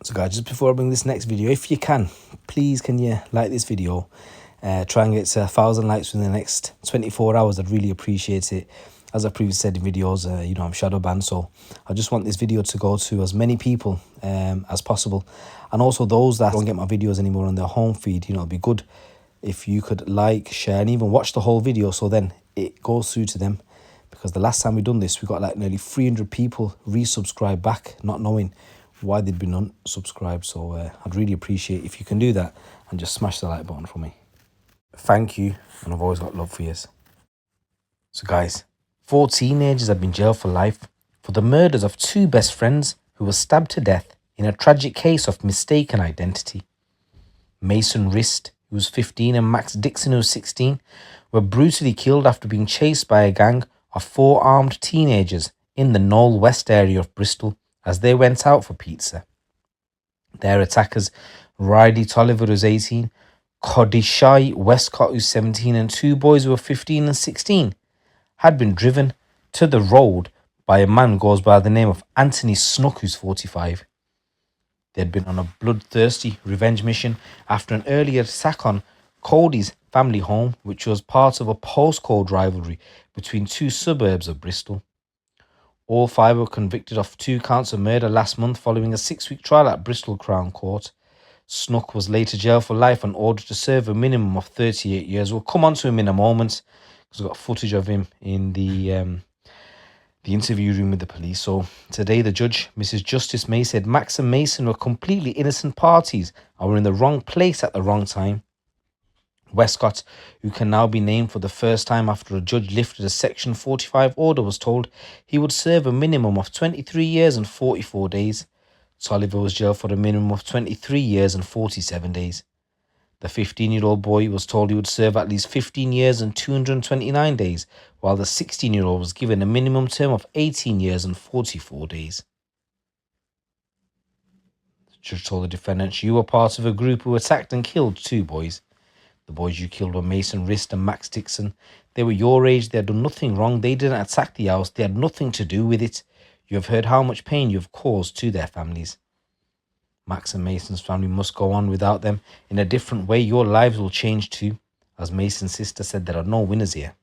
So guys, just before I bring this next video, if you can, please can you like this video? Try and get to 1,000 likes within the next 24 hours. I'd really appreciate it. As I previously said in videos, I'm shadow banned, so I just want this video to go to as many people as possible. And also those that don't get my videos anymore on their home feed, it'd be good if you could like, share, and even watch the whole video, so then it goes through to them. Because the last time we done this, we got like nearly 300 people resubscribe back, not knowing why they'd been unsubscribed. So I'd really appreciate if you can do that and just smash the like button for me. Thank you, and I've always got love for you. So guys, 4 teenagers have been jailed for life for the murders of 2 best friends who were stabbed to death in a tragic case of mistaken identity. Mason Rist, who was 15, and Max Dixon, who was 16, were brutally killed after being chased by a gang of 4 armed teenagers in the Knowle West area of Bristol as they went out for pizza. Their attackers, Riley Tolliver, who's 18, Kodi Wescott, who's 17, and 2 boys who were 15 and 16, had been driven to the road by a man who goes by the name of Anthony Snook, who's 45. They had been on a bloodthirsty revenge mission after an earlier attack on Kodi's family home, which was part of a postcode rivalry between 2 suburbs of Bristol. All 5 were convicted of 2 counts of murder last month following a 6-week trial at Bristol Crown Court. Snook was later jailed for life and ordered to serve a minimum of 38 years. We'll come on to him in a moment because we've got footage of him in the interview room with the police. So today the judge, Mrs. Justice May, said Max and Mason were completely innocent parties and were in the wrong place at the wrong time. Wescott, who can now be named for the first time after a judge lifted a Section 45 order, was told he would serve a minimum of 23 years and 44 days. Tolliver was jailed for a minimum of 23 years and 47 days. The 15-year-old boy was told he would serve at least 15 years and 229 days, while the 16-year-old was given a minimum term of 18 years and 44 days. The judge told the defendants, "You were part of a group who attacked and killed 2 boys. The boys you killed were Mason Rist and Max Dixon. They were your age. They had done nothing wrong. They didn't attack the house. They had nothing to do with it. You have heard how much pain you have caused to their families. Max and Mason's family must go on without them. In a different way, your lives will change too." As Mason's sister said, "There are no winners here."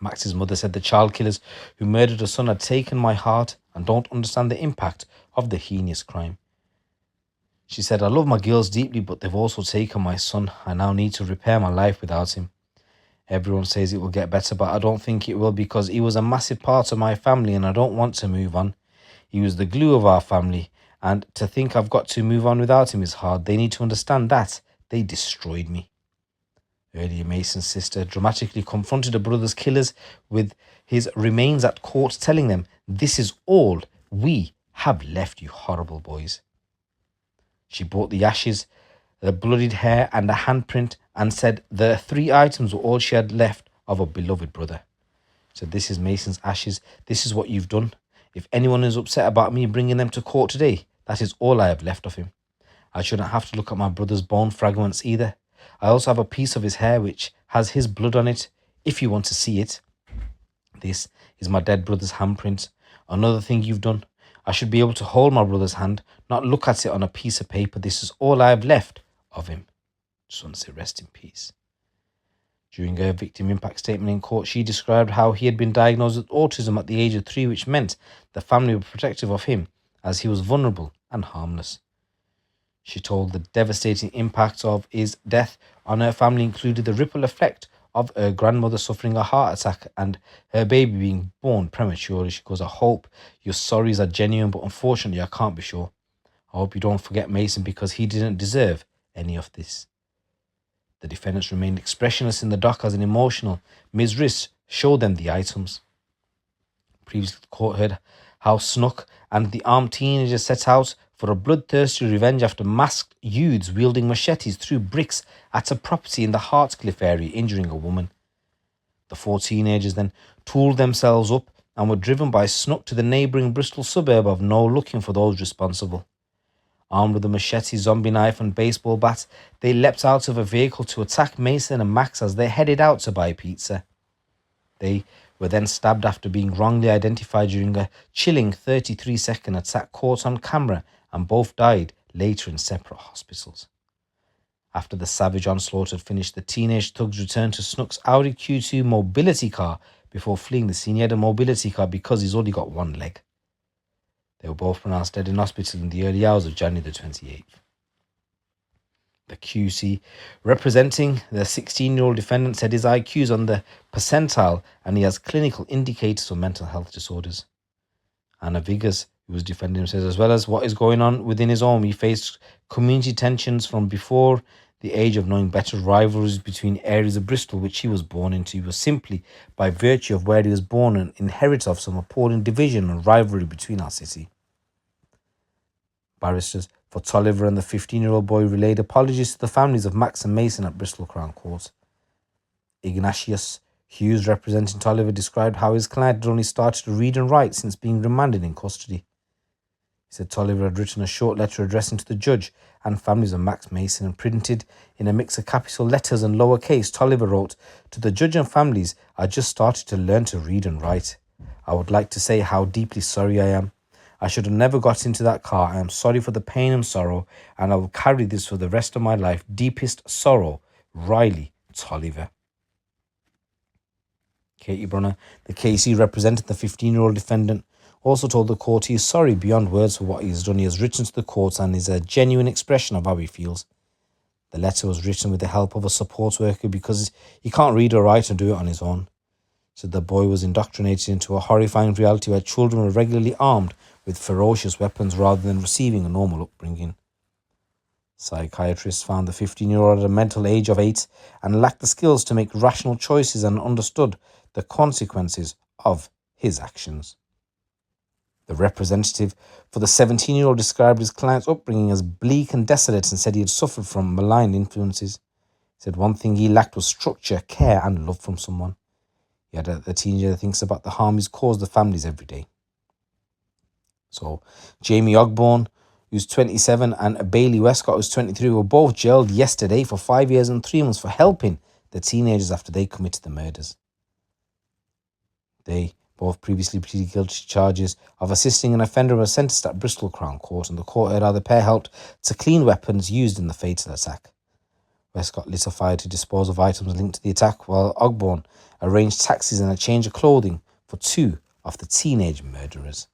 Max's mother said, "The child killers who murdered her son had taken my heart and don't understand the impact of the heinous crime." She said, "I love my girls deeply, but they've also taken my son. I now need to repair my life without him. Everyone says it will get better, but I don't think it will, because he was a massive part of my family and I don't want to move on. He was the glue of our family, and to think I've got to move on without him is hard. They need to understand that. They destroyed me." Earlier, Mason's sister dramatically confronted her brother's killers with his remains at court, telling them, "This is all we have left, you horrible boys." She brought the ashes, the bloodied hair and a handprint, and said the 3 items were all she had left of her beloved brother. She said, "This is Mason's ashes. This is what you've done. If anyone is upset about me bringing them to court today, that is all I have left of him. I shouldn't have to look at my brother's bone fragments either. I also have a piece of his hair which has his blood on it, if you want to see it. This is my dead brother's handprint. Another thing you've done. I should be able to hold my brother's hand, not look at it on a piece of paper. This is all I have left of him." Just want to say rest in peace. During her victim impact statement in court, she described how he had been diagnosed with autism at the age of 3, which meant the family were protective of him as he was vulnerable and harmless. She told the devastating impact of his death on her family included the ripple effect of her grandmother suffering a heart attack and her baby being born prematurely. She goes, "I hope your sorries are genuine, but unfortunately I can't be sure. I hope you don't forget Mason, because he didn't deserve any of this." The defendants remained expressionless in the dock as an emotional Ms. Rist showed them the items. Previously, the court heard how Snook and the armed teenagers set out for a bloodthirsty revenge after masked youths wielding machetes threw bricks at a property in the Hartcliffe area, injuring a woman. The 4 teenagers then tooled themselves up and were driven by Snook to the neighbouring Bristol suburb of Knowle, looking for those responsible. Armed with a machete, zombie knife and baseball bat, they leapt out of a vehicle to attack Mason and Max as they headed out to buy pizza. They were then stabbed after being wrongly identified during a chilling 33-second attack caught on camera, and both died later in separate hospitals. After the savage onslaught had finished, the teenage thugs returned to Snook's Audi Q2 mobility car before fleeing the scene. He had a mobility car because he's only got one leg. They were both pronounced dead in hospital in the early hours of January the 28th. The QC representing the 16-year-old defendant said his IQ is on the percentile and he has clinical indicators of mental health disorders. Anna Vigas, who was defending him, says as well as what is going on within his home, he faced community tensions from before the age of knowing better, rivalries between areas of Bristol which he was born into. He was simply, by virtue of where he was born, an inheritor of some appalling division and rivalry between our city. Barristers for Tolliver and the 15-year-old boy relayed apologies to the families of Max and Mason at Bristol Crown Court. Ignatius Hughes, representing Tolliver, described how his client had only started to read and write since being remanded in custody. He said Tolliver had written a short letter addressing to the judge and families of Max Mason and printed in a mix of capital letters and lowercase. Tolliver wrote, "To the judge and families, I just started to learn to read and write. I would like to say how deeply sorry I am. I should have never got into that car. I am sorry for the pain and sorrow, and I will carry this for the rest of my life. Deepest sorrow, Riley Tolliver." Katie Brunner, the KC representing the 15-year-old defendant, also told the court he is sorry beyond words for what he has done. He has written to the court and is a genuine expression of how he feels. The letter was written with the help of a support worker because he can't read or write and do it on his own. So the boy was indoctrinated into a horrifying reality where children were regularly armed with ferocious weapons rather than receiving a normal upbringing. Psychiatrists found the 15-year-old at a mental age of 8 and lacked the skills to make rational choices and understood the consequences of his actions. The representative for the 17-year-old described his client's upbringing as bleak and desolate and said he had suffered from malign influences. He said one thing he lacked was structure, care and love from someone. He had a teenager that thinks about the harm he's caused the families every day. So, Jamie Ogborn, who's 27, and Bailey Wescott, who's 23, were both jailed yesterday for 5 years and 3 months for helping the teenagers after they committed the murders. They both previously pleaded guilty to charges of assisting an offender and were sentenced at Bristol Crown Court, and the court heard how the pair helped to clean weapons used in the fatal attack. Wescott lit a fire to dispose of items linked to the attack, while Ogborn arranged taxis and a change of clothing for 2 of the teenage murderers.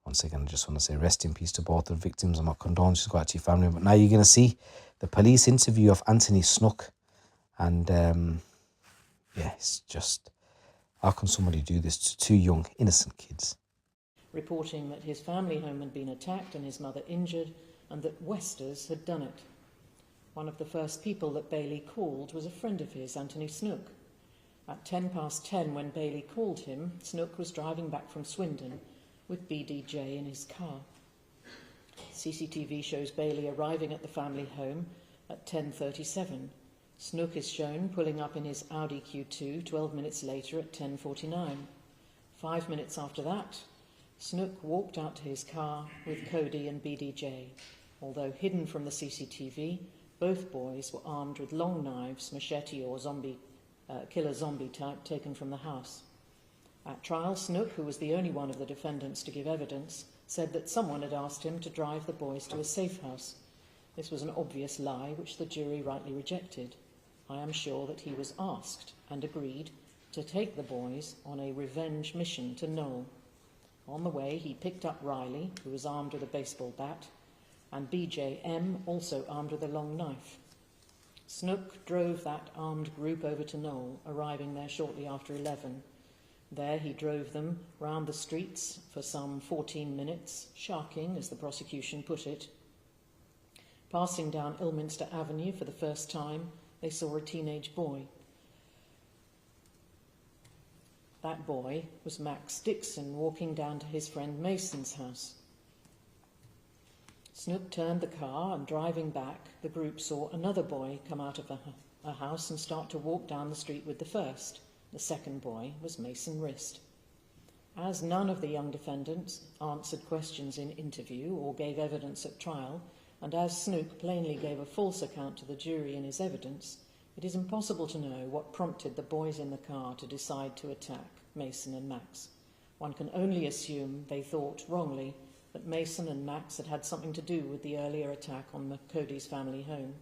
Once again, I just want to say rest in peace to both the victims and my condolences go out to your family. But now you're going to see the police interview of Anthony Snook. And, it's just, how can somebody do this to 2 young, innocent kids? Reporting that his family home had been attacked and his mother injured, and that Westers had done it. One of the first people that Bailey called was a friend of his, Anthony Snook. At 10:10, when Bailey called him, Snook was driving back from Swindon with BDJ in his car. CCTV shows Bailey arriving at the family home at 10:37. Snook is shown pulling up in his Audi Q2 12 minutes later at 10:49. 5 minutes after that, Snook walked out to his car with Kodi and BDJ. Although hidden from the CCTV, both boys were armed with long knives, machete or killer zombie type taken from the house. At trial, Snook, who was the only one of the defendants to give evidence, said that someone had asked him to drive the boys to a safe house. This was an obvious lie, which the jury rightly rejected. I am sure that he was asked and agreed to take the boys on a revenge mission to Knowle. On the way, he picked up Riley, who was armed with a baseball bat, and BJM, also armed with a long knife. Snook drove that armed group over to Knowle, arriving there shortly after 11. There he drove them round the streets for some 14 minutes, sharking, as the prosecution put it. Passing down Ilminster Avenue for the first time, they saw a teenage boy. That boy was Max Dixon, walking down to his friend Mason's house. Snook turned the car, and driving back, the group saw another boy come out of a house and start to walk down the street with the first. The second boy was Mason Rist. As none of the young defendants answered questions in interview or gave evidence at trial, and as Snook plainly gave a false account to the jury in his evidence, it is impossible to know what prompted the boys in the car to decide to attack Mason and Max. One can only assume they thought wrongly that Mason and Max had had something to do with the earlier attack on Kodi's family home.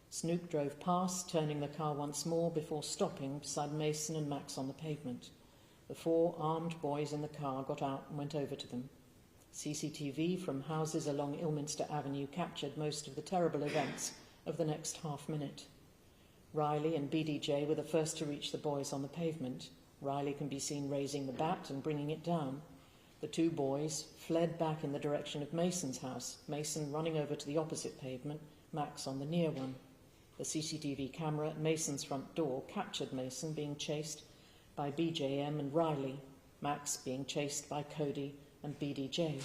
Snook drove past, turning the car once more before stopping beside Mason and Max on the pavement. The 4 armed boys in the car got out and went over to them. CCTV from houses along Ilminster Avenue captured most of the terrible events of the next half minute. Riley and BDJ were the first to reach the boys on the pavement. Riley can be seen raising the bat and bringing it down. The 2 boys fled back in the direction of Mason's house, Mason running over to the opposite pavement, Max on the near one. The CCTV camera at Mason's front door captured Mason being chased by BJM and Riley, Max being chased by Kodi and BDJ.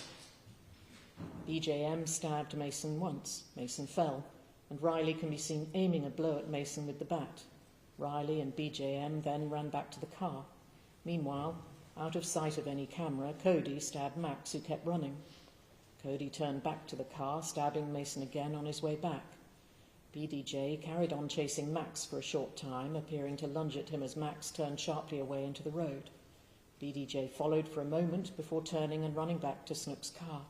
BJM stabbed Mason once. Mason fell, and Riley can be seen aiming a blow at Mason with the bat. Riley and BJM then ran back to the car. Meanwhile, out of sight of any camera, Kodi stabbed Max, who kept running. Kodi turned back to the car, stabbing Mason again on his way back. BDJ carried on chasing Max for a short time, appearing to lunge at him as Max turned sharply away into the road. BDJ followed for a moment before turning and running back to Snook's car.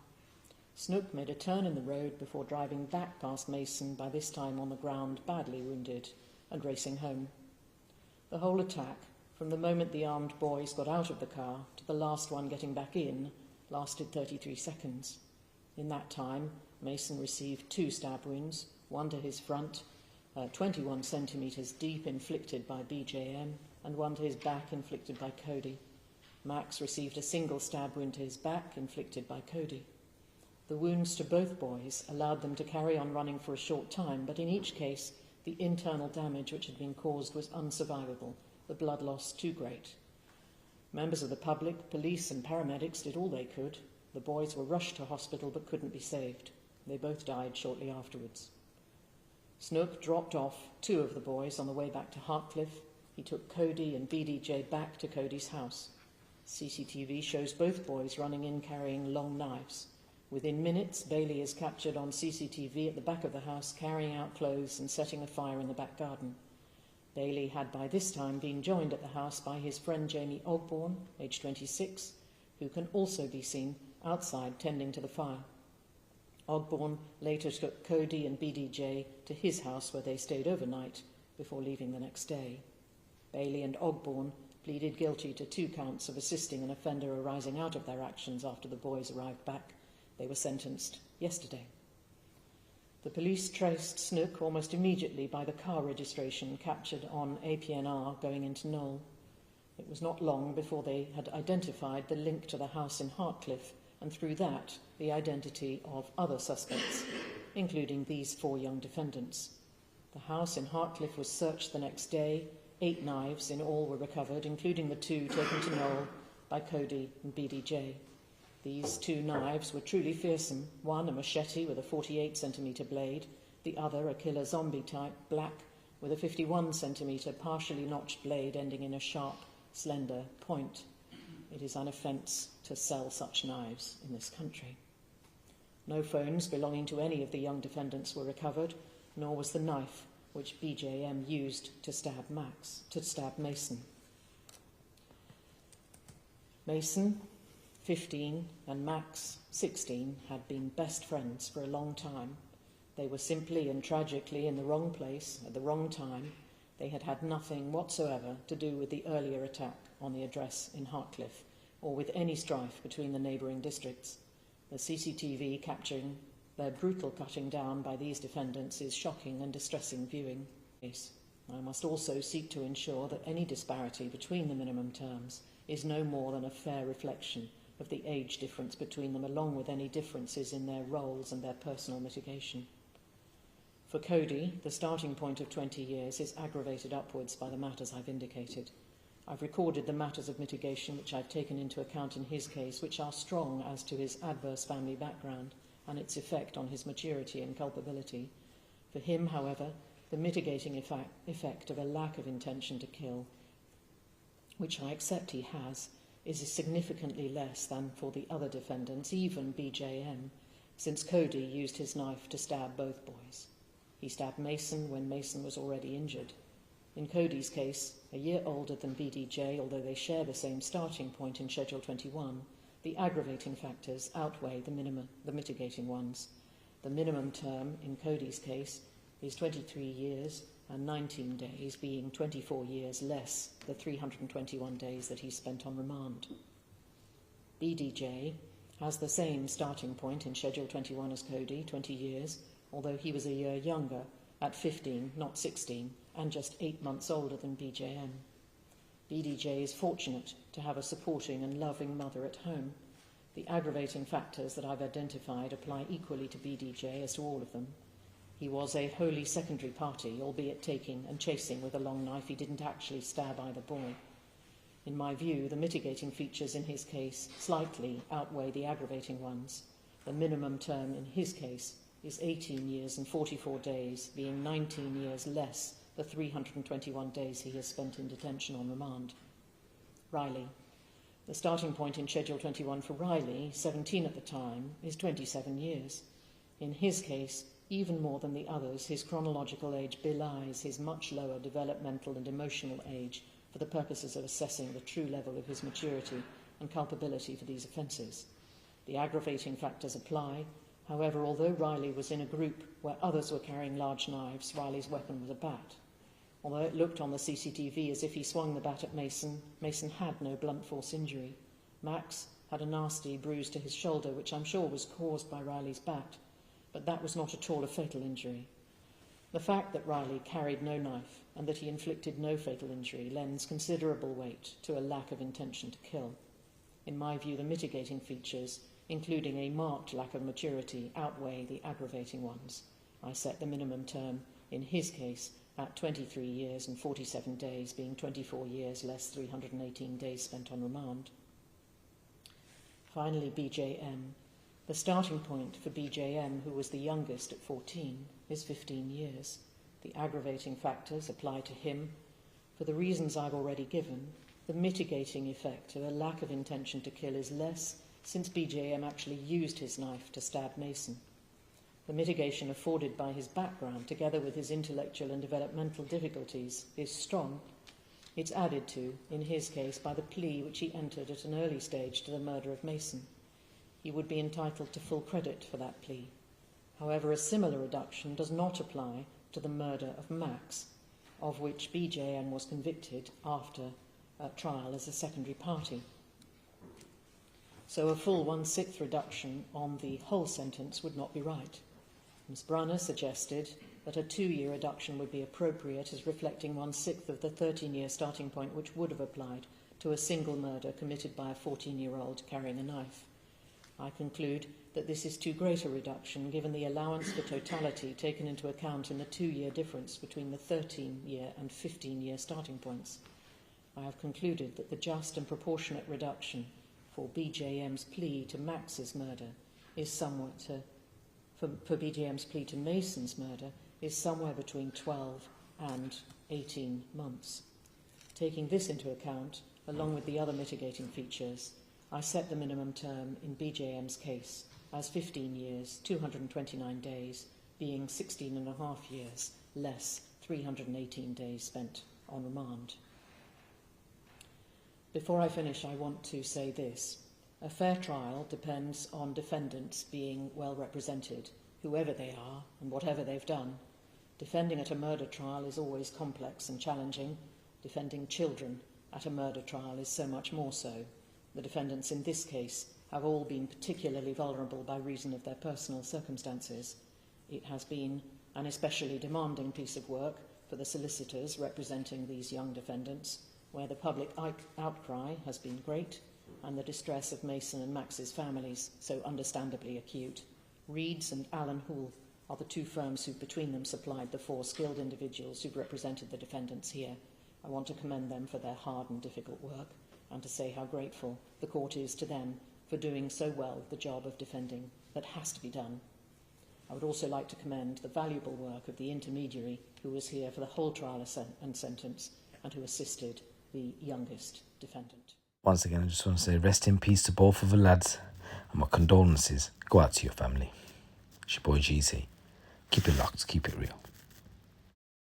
Snook made a turn in the road before driving back past Mason, by this time on the ground, badly wounded, and racing home. The whole attack, from the moment the armed boys got out of the car to the last one getting back in, lasted 33 seconds. In that time, Mason received 2 stab wounds, one to his front, 21 centimetres deep, inflicted by BJM, and one to his back, inflicted by Kodi. Max received a single stab wound to his back, inflicted by Kodi. The wounds to both boys allowed them to carry on running for a short time, but in each case, the internal damage which had been caused was unsurvivable, the blood loss too great. Members of the public, police and paramedics did all they could. The boys were rushed to hospital but couldn't be saved. They both died shortly afterwards. Snook dropped off 2 of the boys on the way back to Hartcliffe. He took Kodi and BDJ back to Kodi's house. CCTV shows both boys running in carrying long knives. Within minutes, Bailey is captured on CCTV at the back of the house, carrying out clothes and setting a fire in the back garden. Bailey had by this time been joined at the house by his friend Jamie Ogborn, aged 26, who can also be seen outside tending to the fire. Ogborn later took Kodi and BDJ to his house, where they stayed overnight before leaving the next day. Bailey and Ogborn pleaded guilty to 2 counts of assisting an offender arising out of their actions after the boys arrived back. They were sentenced yesterday. The police traced Snook almost immediately by the car registration captured on APNR going into Knowle. It was not long before they had identified the link to the house in Hartcliffe, and through that, the identity of other suspects, including these 4 young defendants. The house in Hartcliffe was searched the next day. 8 knives in all were recovered, including the 2 taken to Knowle by Kodi and BDJ. These 2 knives were truly fearsome, one a machete with a 48-centimetre blade, the other a killer zombie type, black, with a 51-centimetre partially notched blade ending in a sharp, slender point. It is an offence to sell such knives in this country. No phones belonging to any of the young defendants were recovered, nor was the knife which BJM used to stab Mason. Mason, 15, and Max, 16, had been best friends for a long time. They were simply and tragically in the wrong place at the wrong time. They had had nothing whatsoever to do with the earlier attack on the address in Hartcliffe, or with any strife between the neighbouring districts. The CCTV capturing their brutal cutting down by these defendants is shocking and distressing viewing. I must also seek to ensure that any disparity between the minimum terms is no more than a fair reflection of the age difference between them, along with any differences in their roles and their personal mitigation. For Kodi, the starting point of 20 years is aggravated upwards by the matters I've indicated. I've recorded the matters of mitigation which I've taken into account in his case, which are strong as to his adverse family background and its effect on his maturity and culpability. For him, however, the mitigating effect of a lack of intention to kill, which I accept he has, is significantly less than for the other defendants, even BJM, since Kodi used his knife to stab both boys. He stabbed Mason when Mason was already injured. In Kodi's case, a year older than BDJ, although they share the same starting point in Schedule 21, the aggravating factors outweigh the mitigating ones. The minimum term in Kodi's case is 23 years and 19 days, being 24 years less the 321 days that he spent on remand. BDJ has the same starting point in Schedule 21 as Kodi, 20 years, although he was a year younger, at 15, not 16, and just 8 months older than BJM. BDJ is fortunate to have a supporting and loving mother at home. The aggravating factors that I've identified apply equally to BDJ as to all of them. He was a wholly secondary party, albeit taking and chasing with a long knife. He didn't actually stab either boy. In my view, the mitigating features in his case slightly outweigh the aggravating ones. The minimum term in his case is 18 years and 44 days, being 19 years less the 321 days he has spent in detention on remand. Riley. The starting point in Schedule 21 for Riley, 17 at the time, is 27 years. In his case, even more than the others, his chronological age belies his much lower developmental and emotional age for the purposes of assessing the true level of his maturity and culpability for these offences. The aggravating factors apply. However, although Riley was in a group where others were carrying large knives, Riley's weapon was a bat. Although it looked on the CCTV as if he swung the bat at Mason, Mason had no blunt force injury. Max had a nasty bruise to his shoulder, which I'm sure was caused by Riley's bat, but that was not at all a fatal injury. The fact that Riley carried no knife and that he inflicted no fatal injury lends considerable weight to a lack of intention to kill. In my view, the mitigating features, including a marked lack of maturity, outweigh the aggravating ones. I set the minimum term in his case at 23 years and 47 days, being 24 years less 318 days spent on remand. Finally, BJM. The starting point for BJM, who was the youngest at 14, is 15 years. The aggravating factors apply to him. For the reasons I've already given, the mitigating effect of a lack of intention to kill is less, since BJM actually used his knife to stab Mason. The mitigation afforded by his background, together with his intellectual and developmental difficulties, is strong. It's added to, in his case, by the plea which he entered at an early stage to the murder of Mason. He would be entitled to full credit for that plea. However, a similar reduction does not apply to the murder of Max, of which BJM was convicted after trial as a secondary party. So a full 1/6 reduction on the whole sentence would not be right. Ms. Brunner suggested that a 2-year reduction would be appropriate as reflecting 1/6 of the 13-year starting point which would have applied to a single murder committed by a 14-year-old carrying a knife. I conclude that this is too great a reduction given the allowance for totality taken into account in the 2-year difference between the 13-year and 15-year starting points. I have concluded that the just and proportionate reduction for BJM's plea to Max's murder is somewhat for BJM's plea to Mason's murder is somewhere between 12 and 18 months. Taking this into account, along with the other mitigating features, I set the minimum term in BJM's case as 15 years, 229 days, being 16 and a half years less 318 days spent on remand. Before I finish, I want to say this. A fair trial depends on defendants being well represented, whoever they are and whatever they've done. Defending at a murder trial is always complex and challenging. Defending children at a murder trial is so much more so. The defendants in this case have all been particularly vulnerable by reason of their personal circumstances. It has been an especially demanding piece of work for the solicitors representing these young defendants, where the public outcry has been great and the distress of Mason and Max's families so understandably acute. Reeds and Allen Houle are the two firms who between them supplied the 4 skilled individuals who've represented the defendants here. I want to commend them for their hard and difficult work and to say how grateful the court is to them for doing so well the job of defending that has to be done. I would also like to commend the valuable work of the intermediary who was here for the whole trial and sentence and who assisted the youngest defendant. Once again, I just want to say rest in peace to both of the lads, and my condolences go out to your family. It's your boy GC. Keep it locked, keep it real.